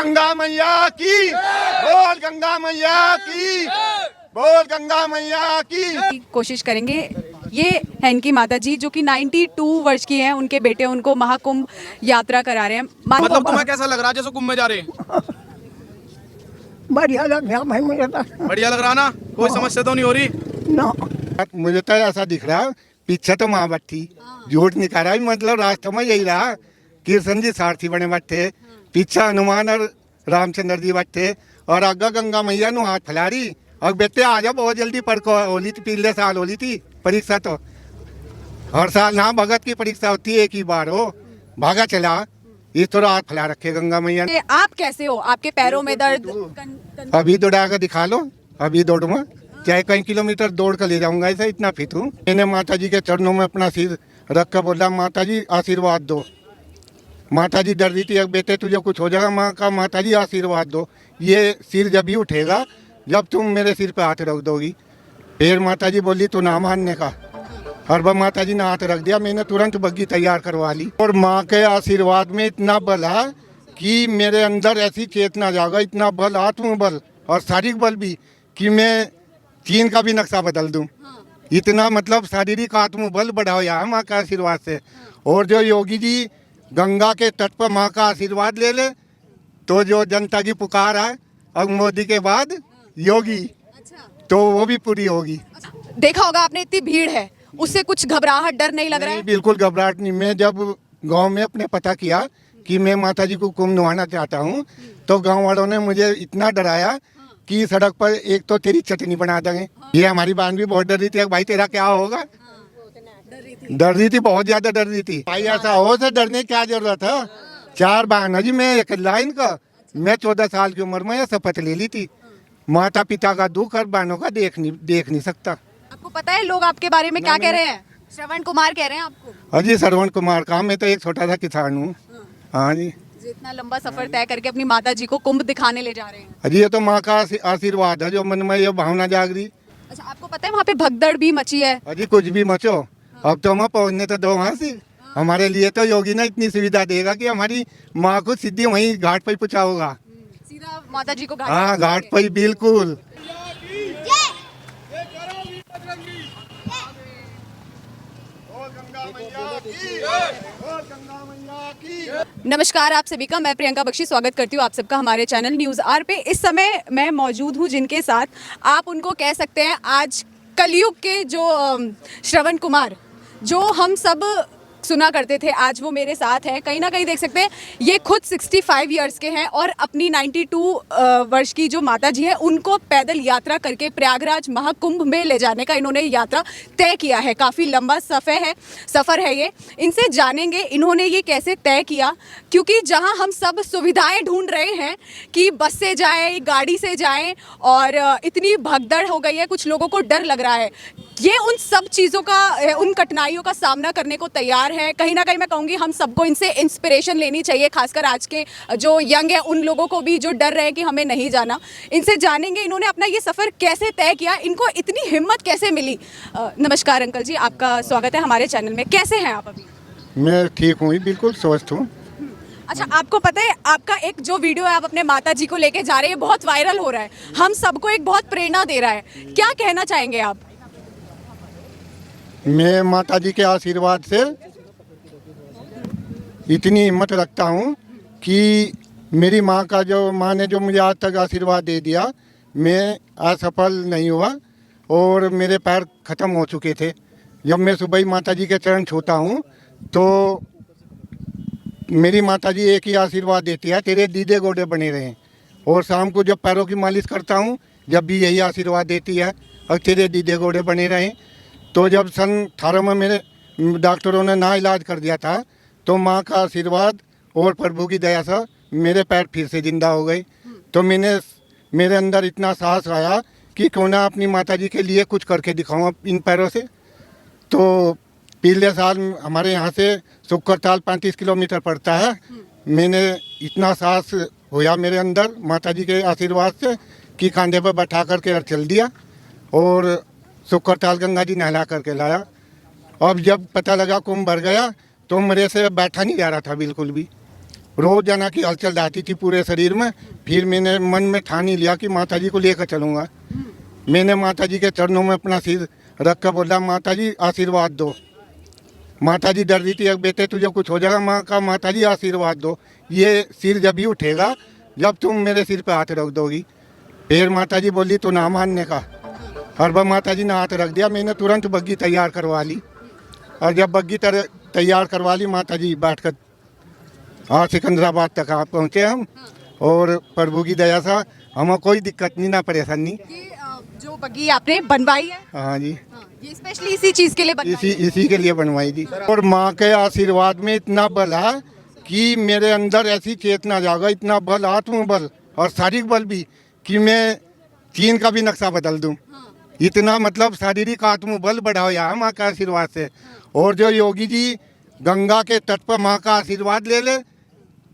गंगा मैया की, बोल गंगा मैया की, बोल गंगा मैया की। कोशिश करेंगे। ये है इनकी माता जी जो कि 92 वर्ष की हैं। उनके बेटे उनको महाकुंभ यात्रा करा रहे हैं। मतलब तुम्हें कैसा लग रहा है जैसे कुंभ में जा रहे हैं? बढ़िया लग रहा भाई मुझे तो। बढ़िया लग रहा ना? कोई समस्या तो नहीं हो रही ना मुझे तो ऐसा दिख रहा है पीछे तो माँ बैठी, झूठ नहीं कह रहा, मतलब रास्ते में यही रहा। कृष्ण जी सारथी बने बैठे, पीछे हनुमान और रामचंद्र जी बैठे, और आगे गंगा मैया नु हाथ फैला रही और बेटे आ जाओ बहुत जल्दी पढ़को होली थी, पिछले साल होली थी परीक्षा। तो हर साल ना भगत की परीक्षा होती है, एक ही बार हो भागा चला, इस तरह हाथ फैला रखे गंगा मैया ने। आप कैसे हो? आपके पैरों में दर्द? अभी दौड़ा कर दिखा लो, अभी दौड़ूंगा, चाहे कई किलोमीटर दौड़ कर ले जाऊंगा, ऐसा इतना फिट हूँ। मैंने माता जी के चरणों में अपना सिर रख कर बोला, माता जी आशीर्वाद दो। माता जी डर रही थी, अब बेटे तुझे कुछ हो जाएगा। माँ का माता जी आशीर्वाद दो, ये सिर जब ही उठेगा जब तुम मेरे सिर पे हाथ रख दोगी। फिर माता जी बोली तू ना मानने का, और वह माता जी ने हाथ रख दिया, मैंने तुरंत बग्गी तैयार करवा ली। और माँ के आशीर्वाद में इतना बल है कि मेरे अंदर ऐसी चेतना जागा, इतना बल, आत्मबल और शारीरिक बल भी, कि मैं चीन का भी नक्शा बदल दूं। इतना मतलब शारीरिक आत्मबल बढ़ा हुआ है माँ के आशीर्वाद से। और जो योगी जी गंगा के तट पर माँ का आशीर्वाद ले ले तो जो जनता की पुकार है, अब मोदी के बाद योगी, तो वो भी पूरी होगी। देखा होगा आपने, इतनी भीड़ है, उससे कुछ घबराहट, डर नहीं लग रहा है? नहीं, बिल्कुल घबराहट नहीं। मैं जब गांव में अपने पता किया कि मैं माता जी को कुंभ नहाना चाहता हूं, तो गांव वालों ने मुझे इतना डराया कि सड़क पर एक तो तेरी चटनी बना देंगे। ये हमारी बहन भी बहुत डर रही थी, भाई तेरा क्या होगा। डर रही थी, बहुत ज्यादा डर रही थी। भाई ऐसा हो तो डरने क्या जरूरत है, 4 बहन है जी, मैं एक लाइन का। मैं 14 साल की उम्र में यह शपथ ले ली थी, माता पिता का दुख और बहनों का देख नहीं सकता। आपको पता है लोग आपके बारे में क्या कह रहे हैं? श्रवण कुमार कह रहे हैं आपको। हाँ जी, श्रवण कुमार का, मैं तो एक छोटा सा किसान हूँ। हाँ जी, इतना लंबा सफर तय करके अपनी माता जी को कुंभ दिखाने ले जा रहे हैं। अजी ये तो माँ का आशीर्वाद है जो मन में ये भावना जाग रही। अच्छा, आपको पता है वहाँ पे भगदड़ भी मची है? अजी कुछ भी मचो, अब तो वहाँ पहुँचने तो दो वहाँ से। हमारे लिए तो योगी ने इतनी सुविधा देगा कि हमारी माँ को सीधी वहीं घाट पर पहुँचाओगा। सीधा माता जी को घाट? हाँ, घाट पर बिल्कुल। नमस्कार, आप सभी का मैं प्रियंका बख्शी स्वागत करती हूँ आप सबका हमारे चैनल न्यूज़ आर पे। इस समय मैं मौजूद हूँ जिनके साथ आप उनको कह सकते हैं आज कलयुग के जो श्रवण कुमार, जो हम सब सुना करते थे, आज वो मेरे साथ हैं। कहीं ना कहीं देख सकते हैं ये खुद 65 इयर्स के हैं और अपनी 92 वर्ष की जो माता जी हैं उनको पैदल यात्रा करके प्रयागराज महाकुंभ में ले जाने का इन्होंने यात्रा तय किया है। काफ़ी लंबा सफ़र है ये। इनसे जानेंगे इन्होंने ये कैसे तय किया, क्योंकि जहां हम सब सुविधाएं ढूंढ रहे हैं कि बस से जाएं, गाड़ी से जाएं, और इतनी भगदड़ हो गई है, कुछ लोगों को डर लग रहा है, ये उन सब चीज़ों का, उन कठिनाइयों का सामना करने को तैयार है। कहीं ना कहीं मैं कहूँगी हम सबको इनसे इंस्पिरेशन लेनी चाहिए, खासकर आज के जो यंग है उन लोगों को भी जो डर रहे हैं कि हमें नहीं जाना। इनसे जानेंगे इन्होंने अपना ये सफ़र कैसे तय किया, इनको इतनी हिम्मत कैसे मिली। नमस्कार अंकल जी, आपका स्वागत है हमारे चैनल में। कैसे हैं आप अभी? मैं ठीक हूँ, बिल्कुल स्वस्थ हूँ। अच्छा, आपको पता है आपका एक जो वीडियो है आप अपने माता जी को लेके जा रहे हैं, बहुत वायरल हो रहा है, हम सबको एक बहुत प्रेरणा दे रहा है, क्या कहना चाहेंगे आप? मैं माता जी के आशीर्वाद से इतनी हिम्मत रखता हूँ कि मेरी माँ ने जो मुझे आज तक आशीर्वाद दे दिया, मैं असफल नहीं हुआ और मेरे पैर ख़त्म हो चुके थे। जब मैं सुबह ही माता जी के चरण छूता हूँ तो मेरी माता जी एक ही आशीर्वाद देती है, तेरे दीदे गोडे बने रहें। और शाम को जब पैरों की मालिश करता हूँ जब भी यही आशीर्वाद देती है, और तेरे दीदे गोडे बने रहें। तो जब सन 18 में मेरे डॉक्टरों ने ना इलाज कर दिया था, तो माँ का आशीर्वाद और प्रभु की दया से मेरे पैर फिर से जिंदा हो गए। तो मेरे अंदर इतना साहस आया कि क्यों ना अपनी माता जी के लिए कुछ करके दिखाऊँ इन पैरों से। तो पिछले साल हमारे यहाँ से सुक्करताल 35 किलोमीटर पड़ता है। मैंने इतना साहस होया मेरे अंदर माता जी के आशीर्वाद से कि कांधे पर बैठा करके चल दिया और सुक्करताल गंगा जी नहला करके लाया। अब जब पता लगा कुंभ भर गया तो मेरे से बैठा नहीं जा रहा था बिल्कुल भी, रोजाना की हलचल रहती थी पूरे शरीर में। फिर मैंने मन में ठान ही लिया कि माता जी को लेकर चलूँगा। मैंने माता जी के चरणों में अपना सिर रख कर बोला, माता जी आशीर्वाद दो। माता जी डर रही थी, अब बेटे तुझे कुछ हो जाएगा। माँ का माता जी आशीर्वाद दो, ये सिर जब ही उठेगा जब तुम मेरे सिर पे हाथ रख दोगी। फिर माता जी बोली तो ना मानने का, और वह माता जी ने हाथ रख दिया। मैंने तुरंत बग्गी तैयार करवा ली, और जब बग्गी तैयार करवा ली, माता जी बैठ कर हाँ सिकंदराबाद तक आप पहुँचे हम। और प्रभु की दया से हमें कोई दिक्कत नहीं, ना परेशानी। ये जो बग्गी आपने बनवाई है, हाँ जी, ये स्पेशली इसी चीज के लिए बनवाई इसी के लिए बनवाई थी। और माँ के आशीर्वाद में इतना बल है कि मेरे अंदर ऐसी चेतना जागा, इतना बल, आत्मबल और शारीरिक बल भी, कि मैं चीन का भी नक्शा बदल दूं। इतना मतलब शारीरिक आत्मबल बढ़ाया है माँ के आशीर्वाद से। और जो योगी जी गंगा के तट पर माँ का आशीर्वाद ले ले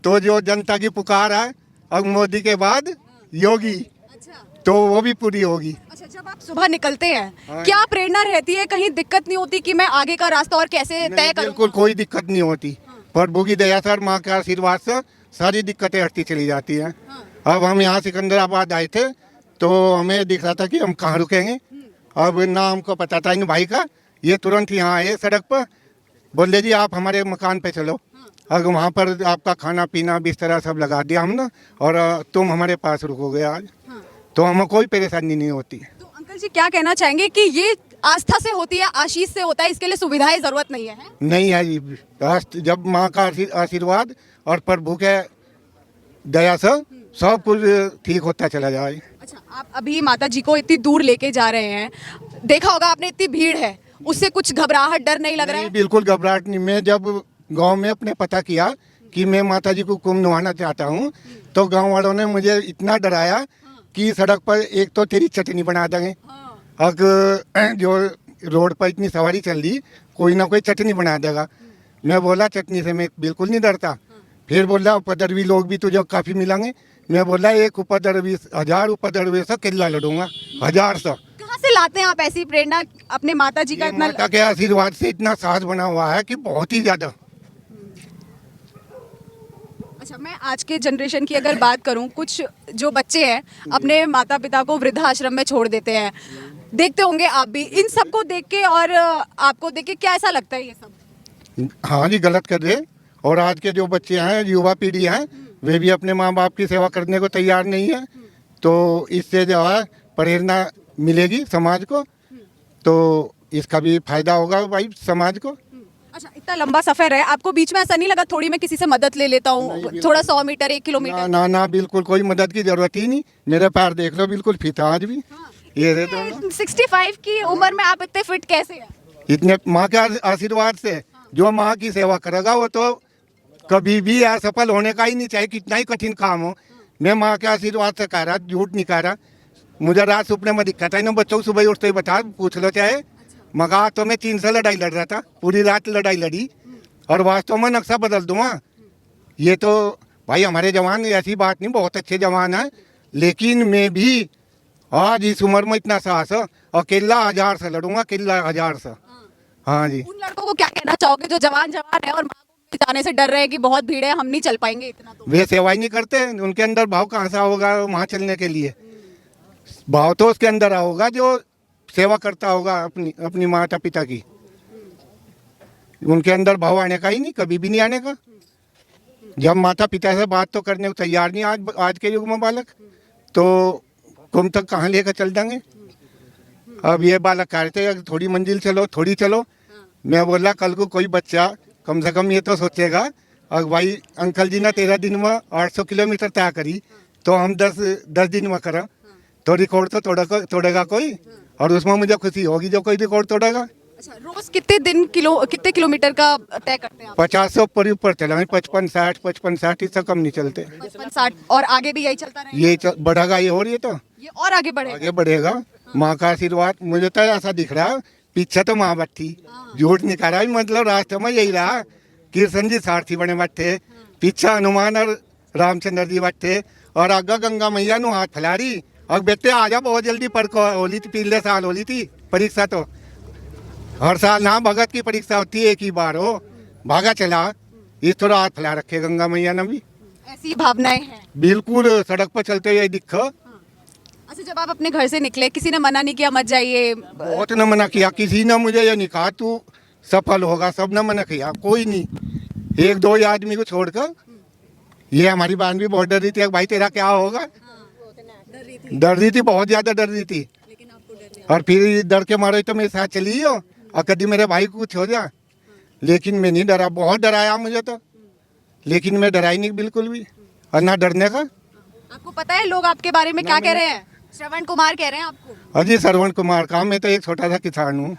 तो जो जनता की पुकार है, अब मोदी के बाद योगी, अच्छा तो वो भी पूरी होगी। अच्छा, जब आप सुबह निकलते हैं क्या प्रेरणा रहती है, कहीं दिक्कत नहीं होती कि मैं आगे का रास्ता और कैसे तय नहीं, करूं? बिल्कुल कोई दिक्कत नहीं होती। प्रभु की दया से और माँ के आशीर्वाद से सारी दिक्कतें हटती चली जाती हैं। अब हम यहाँ सिकंदराबाद आए थे तो हमें दिख रहा था कि हम कहाँ रुकेंगे। अब ना हमको पता था इन भाई का, ये तुरंत यहाँ आए सड़क पर, बोले जी आप हमारे मकान पे चलो। अब वहाँ पर आपका खाना पीना बिस्तरा सब लगा दिया हमने, और तुम हमारे पास रुकोगे आज, तो हमें कोई परेशानी नहीं होती। तो अंकल जी क्या कहना चाहेंगे कि ये आस्था से होती है, आशीष से होता है, इसके लिए सुविधाएं जरूरत नहीं है? नहीं है जी, जब माँ का आशीर्वाद और प्रभु के दया से सब कुछ ठीक होता चला जाए। अच्छा, आप अभी माता जी को इतनी दूर लेके जा रहे हैं, देखा होगा आपने इतनी भीड़ है, उससे कुछ घबराहट डर नहीं लग रहा नहीं, है? बिल्कुल घबराहट नहीं। मैं जब गांव में अपने पता किया कि मैं माता जी को कुंभ नहाना चाहता हूँ, तो गांव वालों ने मुझे इतना डराया कि सड़क पर एक तो तेरी चटनी बना देंगे। अब जो रोड पर इतनी सवारी चल रही, कोई ना कोई चटनी बना देगा। मैं बोला चटनी से मैं बिल्कुल नहीं डरता। फिर बोला उपद्रवी लोग भी तुझे काफ़ी मिलेंगे। मैं बोला एक उपद्रवी 1000 उपद्रवी से किला लड़ूंगा, 1000 से। कहाँ से लाते हैं आप ऐसी प्रेरणा अपने माता जी का ये इतना? माता के आशीर्वाद से इतना साहस बना हुआ है कि बहुत ही ज़्यादा। अच्छा, मैं आज के जनरेशन की अगर बात करूं, कुछ जो बच्चे हैं अपने माता पिता को वृद्धाश्रम में छोड़ देते हैं, देखते होंगे आप भी, इन सबको देख के और आपको देख के क्या ऐसा लगता है ये सब? हाँ जी, गलत कर रहे। और आज के जो बच्चे हैं, युवा पीढ़ी हैं, वे भी अपने माँ बाप की सेवा करने को तैयार नहीं है। तो इससे जो है प्रेरणा मिलेगी समाज को, तो इसका भी फायदा होगा भाई समाज को। अच्छा, इतना लंबा सफर है, आपको बीच में ऐसा नहीं लगा थोड़ी मैं किसी से मदद ले लेता हूँ, थोड़ा 100 मीटर 1 किलोमीटर? ना ना ना, बिल्कुल कोई मदद की जरूरत ही नहीं। मेरे पैर देख लो, बिल्कुल फिट आज भी। ये रे तो 65 की उम्र में आप इतने फिट कैसे हैं? इतने माँ के आशीर्वाद से। जो माँ की सेवा करेगा वो तो कभी भी असफल होने का ही नहीं, चाहे कितना ही कठिन काम हो। मैं माँ के आशीर्वाद से कह रहा, झूठ नहीं कह रहा। मुझे रात सपने में दिखा था इन बच्चों को, सुबह उठते ही बता पूछ लो चाहे। मगा तो मैं 3 से लड़ाई लड़ रहा था, पूरी रात लड़ाई लड़ी, और वास्तव में नक्शा बदल दूंगा। ये तो भाई हमारे जवान, ऐसी बात नहीं, बहुत अच्छे जवान हैं, लेकिन मैं भी आज इस उम्र में इतना साहस है, और किला 1000 से लड़ूंगा, किला 1000 से। हाँ जी। उन लड़कों को क्या कहना चाहोगे जो जवान है और माँ को जाने से डर रहे हैं कि बहुत भीड़ है, हम नहीं चल पाएंगे इतना? तो वे सेवा ही नहीं करते, उनके अंदर भाव कहाँ से होगा वहाँ चलने के लिए? भाव तो उसके अंदर होगा जो सेवा करता होगा अपनी अपनी माता पिता की। उनके अंदर भाव आने का ही नहीं, कभी भी नहीं आने का। जब माता पिता से बात तो करने को तैयार नहीं आज के युग में बालक, तो तुम तक कहाँ लेकर चल देंगे। अब ये बालक कहते हैं थोड़ी मंजिल चलो, थोड़ी चलो। मैं बोला कल को कोई बच्चा कम से कम ये तो सोचेगा, और भाई अंकल जी ने 13 दिन में 800 किलोमीटर तय करी, तो हम 10 दिन में करें, तो रिकॉर्ड तो तोड़ेगा कोई, और उसमें मुझे खुशी होगी जो कोई रिकॉर्ड तोड़ेगा। अच्छा, रोज कितने किलोमीटर का तय करते हैं आप? 50 से ऊपर चलेंगे, 55-60 इससे कम नहीं चलते। 55-60 और आगे भी यही चलता रहेगा? ये बढ़ेगा, ये हो रही है तो ये और आगे बढ़ेगा? आगे बढ़ेगा। माँ का आशीर्वाद मुझे तो ऐसा दिख रहा है, पीछे तो माँ बैठी, झूठ नहीं कह रहा, मतलब रास्ते में यही रहा। कृष्ण जी सारथी बने बैठे, पीछे हनुमान और रामचंद्र जी बैठे, और आगे गंगा मैया नु हाथ फैला रही, और बेटे आ जा बहुत जल्दी, पर को होली थी, पिछले साल होली थी परीक्षा, तो हर साल ना भगत की परीक्षा होती है, एक ही बार हो, भागा चला, इस थोड़ा हाथ फैला रखे गंगा मैया ने भी। ऐसी भावनाएं हैं। बिल्कुल सड़क पर चलते हुए दिखा। अच्छा, जब आप अपने घर से निकले किसी ने मना नहीं किया मत जाइए? बहुत न मना किया, किसी ने मुझे ये नहीं कहा तू सफल होगा, सब ने मना किया, कोई नहीं। एक दो ही आदमी को छोड़कर। ये हमारी बहन भी बहुत डर रही थी, भाई तेरा क्या होगा। डर रही थी, बहुत ज्यादा डर रही थी। और फिर डर के मारे तो मेरे साथ चली हो और कभी मेरे भाई को कुछ हो जा। लेकिन मैं नहीं डरा, बहुत डराया मुझे तो, लेकिन मैं डरा ही नहीं बिल्कुल भी, और ना डरने का। आपको पता है लोग आपके बारे में क्या कह रहे हैं? श्रवण कुमार कह रहे हैं आपको? अजी श्रवण कुमार का, मैं तो एक छोटा सा किसान हूँ।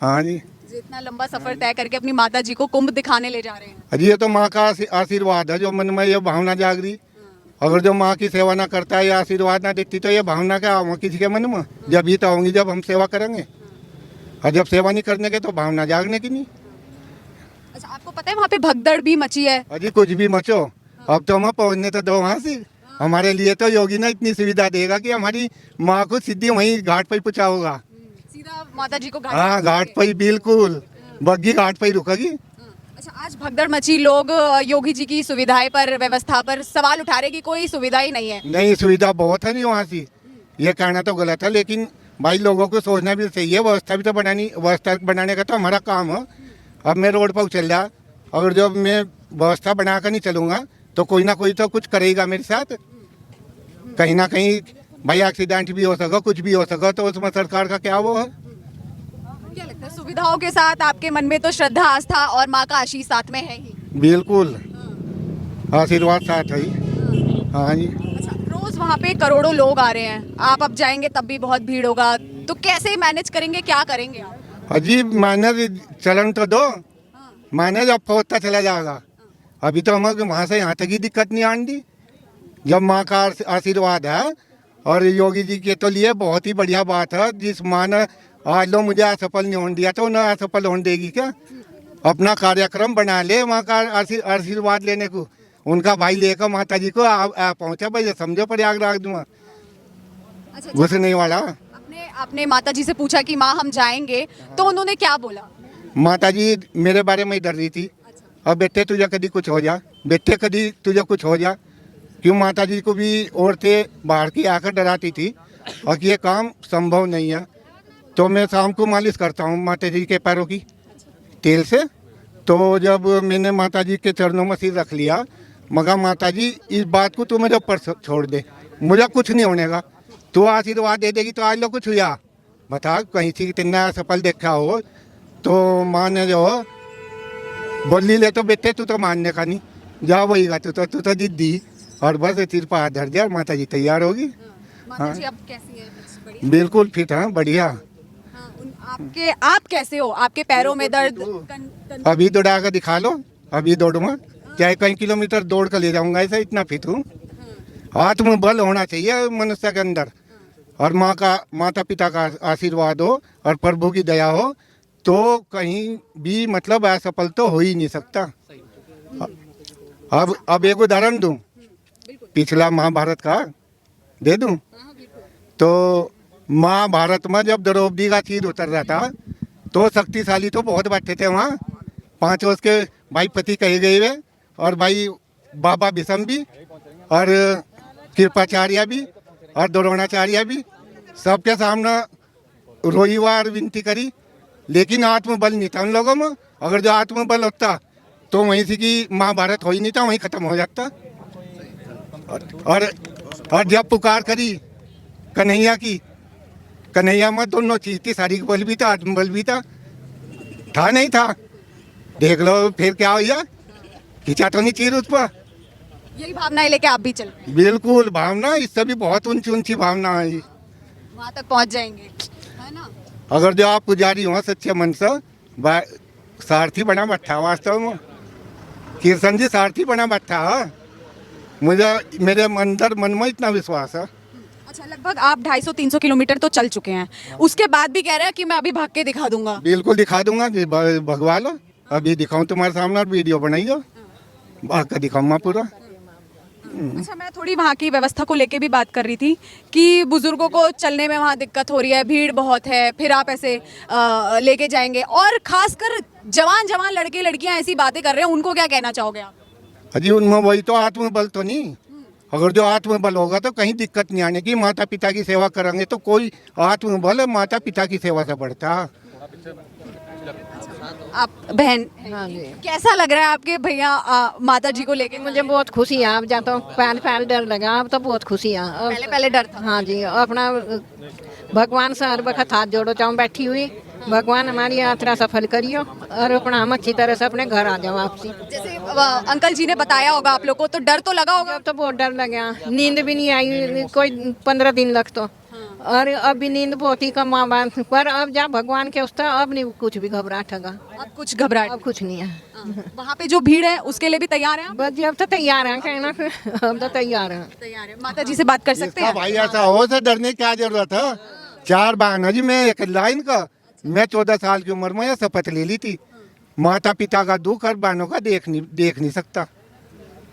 हाँ जी। जितना लंबा सफर तय करके अपनी माता जी को कुंभ दिखाने ले जा रहे हैं। अजी ये तो माँ का आशीर्वाद है, जो मन में ये भावना जाग रही। अगर जो माँ की सेवा ना करता है या आशीर्वाद ना देती तो ये भावना क्या होगी किसी के मन में? जब ही तो होंगी जब हम सेवा करेंगे, और जब सेवा नहीं करने के तो भावना जागने की नहीं। अच्छा, आपको पता है वहाँ पे भगदड़ भी मची है? अजी कुछ भी मचो, अब तो हम पहुँचने तो दो वहाँ से। हमारे लिए तो योगी ना इतनी सुविधा देगा कि हमारी माँ को सीधी वहीं घाट पर ही पहुँचाओगा। सीधा माता जी को घाट? हाँ, घाट पर ही, बिल्कुल बग्गी घाट पर ही रुकेगी। अच्छा, आज भगदड़ मची, लोग योगी जी की सुविधाएं पर, व्यवस्था पर सवाल उठा रहे कि कोई सुविधा ही नहीं है। नहीं, सुविधा बहुत है नहीं वहाँ से, ये कहना तो गलत है, लेकिन भाई लोगों को सोचना भी चाहिए। व्यवस्था भी तो व्यवस्था बनाने का तो हमारा काम है। अब मैं रोड पर चल रहा, अगर जब मैं व्यवस्था बना कर नहीं चलूँगा तो कोई ना कोई तो कुछ करेगा मेरे साथ। कहीं ना कहीं भाई एक्सीडेंट भी हो सका, कुछ भी हो सका, तो उसमें सरकार का क्या वो है। क्या लगता है सुविधाओं के साथ आपके मन में तो श्रद्धा, आस्था और माँ का आशीष साथ में है ही? बिल्कुल, आशीर्वाद साथ है ही। हाँ जी। अच्छा, रोज वहाँ पे करोड़ों लोग आ रहे हैं, आप अब जाएंगे तब भी बहुत भीड़ होगा, तो कैसे मैनेज करेंगे, क्या करेंगे आप? अजीब मैनेज चलन तो दो, मैनेज अब पहुँचता चला जाएगा। अभी तो हमें वहाँ से यहाँ तक ही दिक्कत नहीं आनी। जब माँ का आशीर्वाद है और योगी जी के तो लिए बहुत ही बढ़िया बात है। जिस माँ ने आज लो मुझे असफल नहीं होने दिया तो उन्हें असफल होने देगी क्या? अपना कार्यक्रम बना ले वहाँ का आशीर्वाद लेने को। उनका भाई लेकर माता जी को पहुँचा भाई, समझो प्रयागराज दूँगा घुसने वाला। आपने माता जी से पूछा कि माँ हम जाएंगे, तो उन्होंने क्या बोला? माता जी मेरे बारे में ही डर रही थी। अब बेटे तुझे कभी कुछ हो जा, बेटे कभी तुझे कुछ हो जा। क्यों माता जी को भी औरतें बाहर की आकर डराती थी और ये काम संभव नहीं है। तो मैं शाम को मालिश करता हूँ माता जी के पैरों की तेल से। तो जब मैंने माता जी के चरणों में सिर रख लिया, मगर माता जी इस बात को तू मेरे ऊपर छोड़ दे, मुझे कुछ नहीं होने का, तू आशीर्वाद दे देगी तो आज लो कुछ हुआ। बता कहीं से इतना सफल देखा हो तो माँ ने जो बोली ले तो बेटे तू तो मानने का नहीं, जा वही गा तू तो जिद्दी। और बस सिर पर हाथ धर दिया और माता जी तैयार होगी। माता जी अब कैसी है? बढ़िया? बिल्कुल फिट है, बढ़िया। आप कैसे हो? आपके पैरों में दर्द? अभी दौड़ा कर दिखा लो, अभी दौड़ूंगा, चाहे कई किलोमीटर दौड़ कर ले जाऊंगा, ऐसा इतना फिट हूँ। आत्मबल होना चाहिए मनुष्य के अंदर, और माता पिता का आशीर्वाद हो और प्रभु की दया हो तो कहीं भी मतलब असफल तो हो ही नहीं सकता। अब एक उदाहरण दूं, पिछला महाभारत का दे दूं तो महाभारत में जब द्रौपदी का चीर उतर रहा था तो शक्तिशाली तो बहुत बैठे थे वहाँ, 5 उसके भाई पति कहे गए हुए, और भाई बाबा भीष्म भी, और कृपाचार्य भी, और द्रोणाचार्य भी, सबके सामने रोई और विनती करी, लेकिन आत्मबल नहीं था उन लोगों में। अगर जो आत्मबल होता तो वहीं से कि महाभारत हो ही नहीं था, वहीं खत्म हो जाता। और जब पुकार करी कन्हैया की, कन्हैया में दोनों चीज थी, शारीरिक बल भी था, आत्मबल भी था नहीं था? देख लो फिर क्या हुआ, खींचा तो नहीं चीर उस पर। यही भावनाएं लेके आप भी चल? बिल्कुल, भावना इससे भी बहुत ऊंची ऊंची भावना है, वहाँ तक पहुँच जाएंगे, है ना? अगर जो आप पुजारी हो सच्चे मन से। सारथी बना बैठा वास्तव में, कीर्तन जी सारथी बना बैठा है। मुझे मेरे अंदर मन में इतना विश्वास है। अच्छा, लगभग आप 250-300 किलोमीटर तो चल चुके हैं, उसके बाद भी कह रहे हैं कि मैं अभी भाग के दिखा दूंगा। बिल्कुल दिखा दूंगा, भगवा लो, अभी दिखाऊं तुम्हारे सामने और वीडियो बनाइयो, भाग कर दिखाऊंगा पूरा। अच्छा, मैं थोड़ी वहाँ की व्यवस्था को लेके भी बात कर रही थी कि बुजुर्गों को चलने में वहाँ दिक्कत हो रही है, भीड़ बहुत है, फिर आप ऐसे लेके जाएंगे, और खासकर जवान लड़के लड़कियाँ ऐसी बातें कर रहे हैं, उनको क्या कहना चाहोगे आप? अजी उनमें वही तो आत्मबल तो नहीं। अगर जो आत्मबल होगा तो कहीं दिक्कत नहीं आने की। माता पिता की सेवा करेंगे तो कोई आत्मबल माता पिता की सेवा से बढ़ता। आप बहन, हाँ जी। कैसा लग रहा है आपके भैया माता जी को लेके? मुझे बहुत खुशी है। अब जाता हूँ पहले डर लगा, अब तो बहुत खुशी है। पहले पहले डर था। हाँ जी, अपना भगवान से हर वक्त हाथ जोड़ो चाहूँ बैठी हुई, भगवान हमारी यात्रा सफल करियो और अपना हम अच्छी तरह से अपने घर आ जाओ वापसी। जैसे अंकल जी ने बताया होगा आप लोग को, तो डर तो लगा होगा। अब तो बहुत डर लगा, नींद भी नहीं आई कोई 15 दिन लग तो। और अब भी नींद बहुत ही कम आ, पर अब जब भगवान के उसका अब नहीं कुछ भी घबराहट है। अब कुछ घबराहट अब कुछ नहीं है। वहाँ पे जो भीड़ है उसके लिए भी तैयार हैं आप? बस अब तो तैयार हैं, कहना अब तो तैयार हैं। तैयार है। माता जी से बात कर सकते इसका हैं? भाई ऐसा हो तो डरने की क्या जरूरत है। 4 बहन है जी, मैं एक लाइन का। मैं 14 साल की उम्र में यह शपथ ले ली थी, माता पिता का दुख और बहनों का देख नहीं सकता।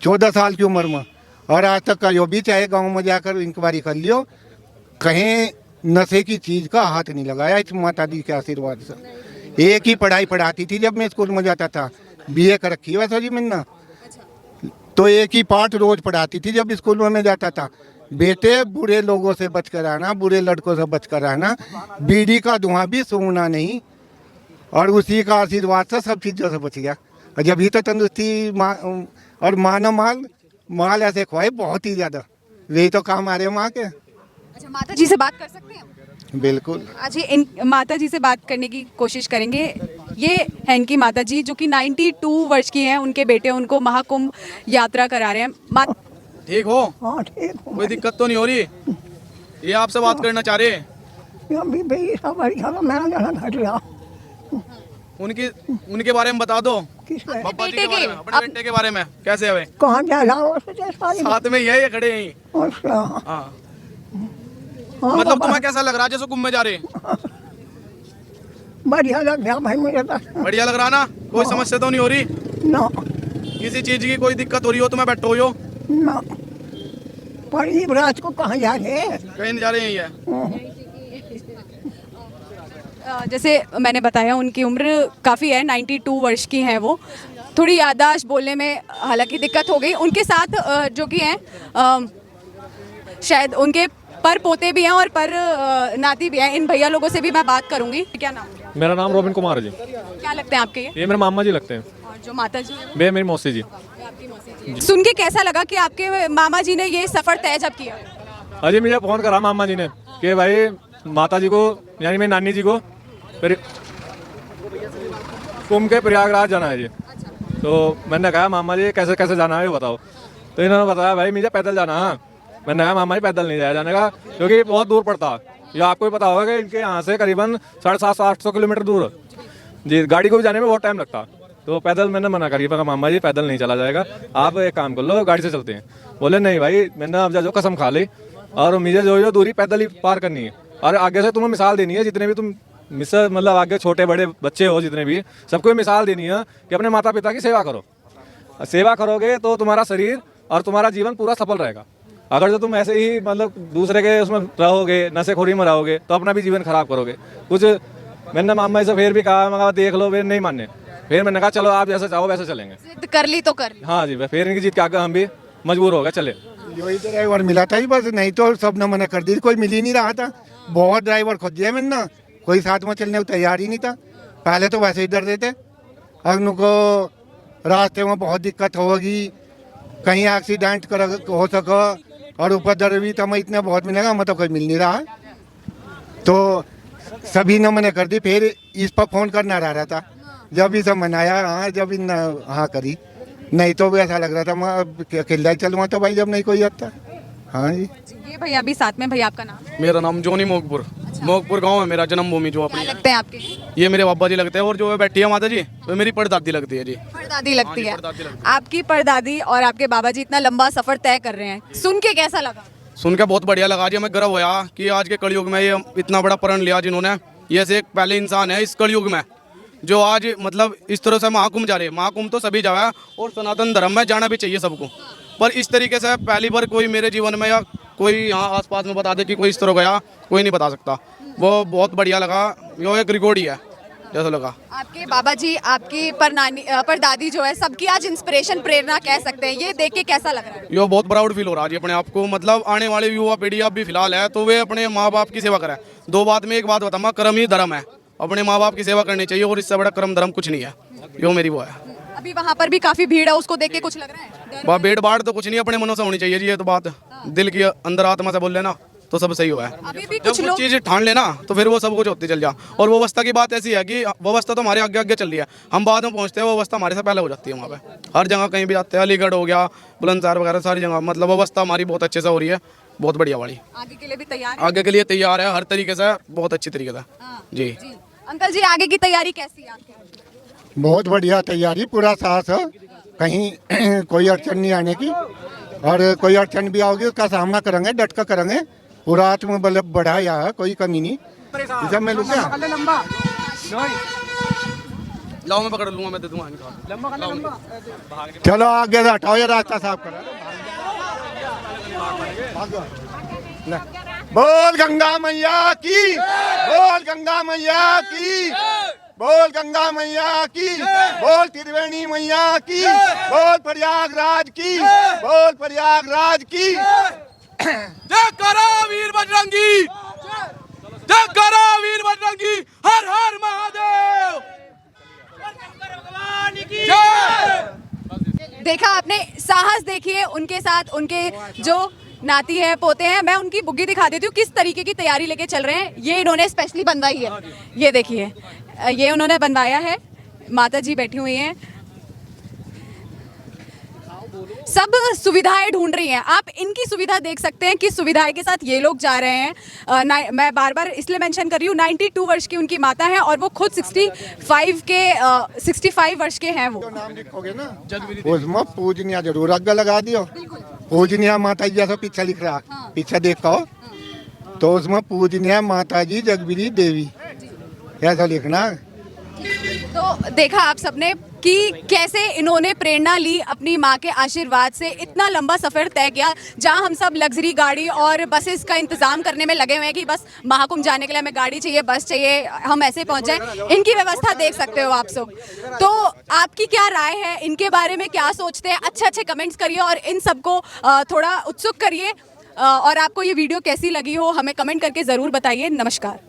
14 साल की उम्र में। और आज तक कहो भी, चाहे गांव में जाकर इंक्वायरी कर लियो, कहीं नशे की चीज का हाथ नहीं लगाया इस माता दी के आशीर्वाद से। एक ही पढ़ाई पढ़ाती थी जब मैं स्कूल में जाता था, बीए कर रखी है वैसा जी मैंने। तो एक ही पाठ रोज पढ़ाती थी जब स्कूल में मैं जाता था, बेटे बुरे लोगों से बच कर आना, बुरे लड़कों से बच कर आना, बीड़ी का धुआं भी सूंघना नहीं। और उसी का आशीर्वाद से सब चीज़ों से बच गया। और जब ही तो तंदुरुस्ती और मानो माल ऐसे खुआए बहुत ही ज़्यादा। वही तो काम आ रहे माँ के। अच्छा, माता जी से बात कर सकते हैं? बिल्कुल। आज ही इन माता जी से बात करने की कोशिश करेंगे। ये हैं इनकी माता जी जो कि 92 वर्ष की हैं। उनके बेटे उनको महाकुंभ यात्रा करा रहे हैं। ठीक हो? हाँ ठीक हूँ। कोई दिक्कत तो नहीं हो रही? ये आपसे बात करना चाह रहे हैं। अभी भाई सब मेरा जाना घट गया। उनके बारे में बता दो। किसके? पापा जी बेटे के बारे में, के। अपने बेटे के बारे में कैसे है वे? कहाँ जा रहा हो सारी? साथ में ये खड़े हैं। अच्छा। हाँ, हाँ मतलब बाबा, तुम्हें कैसा लग रहा है जैसे कुंभ में जा रहे हैं? बढ़िया लग गया भाई मुझे तो। बढ़िया लग रहा ना? कोई समस्या तो नहीं हो रही? ना किसी चीज की कोई दिक्कत हो रही हो तो मैं बैठो हो? ना, पर ये रात को कहाँ जा रहे? कहीं नहीं जा रहे हैं ये? जैसे मैंने बताया उनकी उम्र काफ़ी है, 92 वर्ष की हैं वो। थोड़ी याददाश्त बोलने में हालांकि दिक्कत हो गई। उनके साथ जो कि हैं शायद उनके पर पोते भी हैं और पर नाती भी हैं। इन भैया लोगों से भी मैं बात करूंगी। क्या नाम है? मेरा नाम रोबिन कुमार है जी। क्या लगते हैं आपके ये? ये मेरे मामा जी लगते हैं। और जो माता जी हैं? वे मेरी मौसी जी। आपकी मौसी जी। सुन के कैसा लगा कि आपके मामा जी ने ये सफ़र तय जब किया? अजी मुझे फ़ोन करा मामा जी ने कि भाई माता जी को यानी मेरी नानी जी को फिर कुंभ के प्रयागराज जाना है जी। तो मैंने कहा मामा जी कैसे कैसे जाना है ये बताओ। तो इन्होंने बताया भाई मुझे पैदल जाना है। मैंने कहा मामा जी पैदल नहीं जाया जाने का, क्योंकि बहुत दूर पड़ता है। ये आपको भी पता होगा कि इनके यहाँ से करीबन 750-800 किलोमीटर दूर जी, गाड़ी को भी जाने में बहुत टाइम लगता। तो पैदल मैंने मना करी, मामा जी पैदल नहीं चला जाएगा, आप एक काम कर लो गाड़ी से चलते हैं। बोले नहीं भाई, मैंने अब जो कसम खा ली और मुझे जो दूरी पैदल ही पार करनी है। और आगे से तुम्हें मिसाल देनी है, जितने भी तुम मतलब आगे छोटे बड़े बच्चे हो जितने भी, सबको मिसाल देनी है कि अपने माता पिता की सेवा करो। सेवा करोगे तो तुम्हारा शरीर और तुम्हारा जीवन पूरा सफल रहेगा। अगर जो तुम ऐसे ही मतलब दूसरे के उसमें रहोगे, नशेखोरी में रहोगे, तो अपना भी जीवन खराब करोगे। कुछ मैंने मामा से फिर भी कहा, मैं देख लो, फिर नहीं माने। फिर मैंने कहा चलो आप जैसे चाहो वैसे चलेंगे। जिद कर ली तो कर ली। हाँ जी, फिर इनकी जीत के आगे हम भी मजबूर हो गए, चले। वही ड्राइवर मिला था ही बस, नहीं तो सब ने मना कर दी। कोई मिल ही नहीं रहा था। बहुत ड्राइवर खोजे मैंने, कोई साथ में चलने को तैयार ही नहीं था। पहले तो वैसे ही डर रहे थे, अब उनको रास्ते में बहुत दिक्कत होगी, कहीं एक्सीडेंट हो सका। और उपद्रव भी तो मैं इतने बहुत मिलेगा, मतलब कोई मिल नहीं रहा। तो सभी ने मना कर दी। फिर इस पर फ़ोन करना रहा था, जब इसे मनाया, हाँ जब इन हाँ करी, नहीं तो भी ऐसा लग रहा था मैं अकेला चलूँगा तो भाई जब नहीं कोई आता। हाँ जी। ये भैया अभी साथ में, भैया आपका नाम? मेरा नाम जोनी मोगपुर। मोगपुर गांव है मेरा, जन्मभूमि जो क्या अपनी। लगते हैं आपके? ये मेरे बाबा जी लगते हैं, और जो बैठी है माता जी वो मेरी परदादी लगती है जी। परदादी लगती हाँ जी, है। परदादी लगती आपकी परदादी और आपके बाबा जी इतना लंबा सफर तय कर रहे हैं, सुन के कैसा लगा? सुन के बहुत बढ़िया लगा जी। हमें गर्व होया कि आज के कलयुग में ये इतना बड़ा प्रण लिया जिन्होंने। ये से एक पहले इंसान है इस कलयुग में जो आज मतलब इस तरह से महाकुंभ जा रहे हैं। महाकुंभ तो सभी जा है और सनातन धर्म में जाना भी चाहिए सबको, पर इस तरीके से पहली बार कोई मेरे जीवन में या कोई यहाँ आसपास में बता दे कि कोई इस तरह गया, कोई नहीं बता सकता। वो बहुत बढ़िया लगा। यो एक रिकॉर्ड ही है जैसा लगा। आपके बाबा जी, आपकी परदादी जो है, सबकी आज इंस्पिरेशन, प्रेरणा कह सकते हैं। ये देख के कैसा लग रहा है? ये बहुत प्राउड फील हो रहा है जी अपने आप को। मतलब आने वाले युवा पीढ़ी अब भी फिलहाल है तो वे अपने माँ बाप की सेवा करें। दो बात में एक बात बताऊंगा, कर्म ही धर्म है। अपने माँ बाप की सेवा करनी चाहिए और इससे बड़ा कर्म धर्म कुछ नहीं है। यो मेरी वो है। अभी वहाँ पर भी काफी भीड़ है, उसको देख के कुछ लग रहा है? वह भीड़ भाड़ तो कुछ नहीं, अपने मनों से होनी चाहिए जी। ये तो बात दिल की अंदर आत्मा से बोल लेना तो सब सही हुआ है। अभी भी जब कुछ कुछ लोग चीज ठान लेना तो फिर वो सब कुछ होती चल जा। और व्यवस्था की बात ऐसी है कि व्यवस्था तो हमारे आगे आगे चल रही है, हम बाद में पहुंचते हैं, व्यवस्था हमारे से पहले हो जाती है। वहाँ पे हर जगह कहीं भी जाते हैं, अलीगढ़ हो गया, बुलंदशहर वगैरह सारी जगह, मतलब व्यवस्था हमारी बहुत अच्छे से हो रही है, बहुत बढ़िया वाली। आगे के लिए भी तैयार है? आगे के लिए तैयार है हर तरीके से, बहुत अच्छी तरीके से जी। जी अंकल जी, आगे की तैयारी कैसी है आपकी? बहुत बढ़िया तैयारी, पूरा साथ है, कहीं कोई अड़चन नहीं आने की। और कोई अड़चन भी आओगी उसका सामना करेंगे, डट कर करेंगे। पूरा आत्मबल बढ़ाया है, कोई कमी नहीं। इसे मैं लूँ क्या? लाओ मैं पकड़ लूंगा, मैं दे दूंगा। चलो आगे से हटाओ, ये रास्ता साफ करो। बोल गंगा मैया की, बोल गंगा मैया की, बोल गंगा मैया की, बोल त्रिवेणी मैया की, बोल प्रयागराज की, बोल प्रयागराज की। जय करो वीर बजरंगी, जय करो वीर बजरंगी, हर हर महादेव। देखा आपने, साहस देखिए उनके साथ, उनके जो नाती है, पोते हैं। मैं उनकी बुग्गी दिखा देती हूँ किस तरीके की तैयारी लेके चल रहे हैं। ये इन्होंने स्पेशली बनवाई है, ये देखिए, ये उन्होंने बनवाया है। माता जी बैठी हुई हैं, सब सुविधाएं ढूंढ रही हैं। आप इनकी सुविधा देख सकते हैं, किस सुविधाएं के साथ ये लोग जा रहे हैं। मैं बार बार इसलिए मेंशन कर रही हूँ, 92 वर्ष की उनकी माता है और वो खुद 65 वर्ष के हैं। वो नाम लिखोगे ना उसमें पूजनिया जरूर आगे लगा दियो। पूजनिया माता जी जैसा पीछे लिख रहा, पीछे देखो तो उसमें पूजनिया माता जी जगबीरी देवी ऐसा लिखना। तो देखा आप सबने कि कैसे इन्होंने प्रेरणा ली अपनी माँ के आशीर्वाद से, इतना लंबा सफ़र तय किया। जहाँ हम सब लग्जरी गाड़ी और बसेस का इंतज़ाम करने में लगे हुए हैं कि बस महाकुंभ जाने के लिए हमें गाड़ी चाहिए, बस चाहिए, हम ऐसे पहुँच जाए, इनकी व्यवस्था देख सकते हो आप सब। तो आपकी क्या राय है, इनके बारे में क्या सोचते हैं? अच्छे अच्छे कमेंट्स करिए और इन सबको थोड़ा उत्सुक करिए। और आपको ये वीडियो कैसी लगी हो हमें कमेंट करके ज़रूर बताइए। नमस्कार।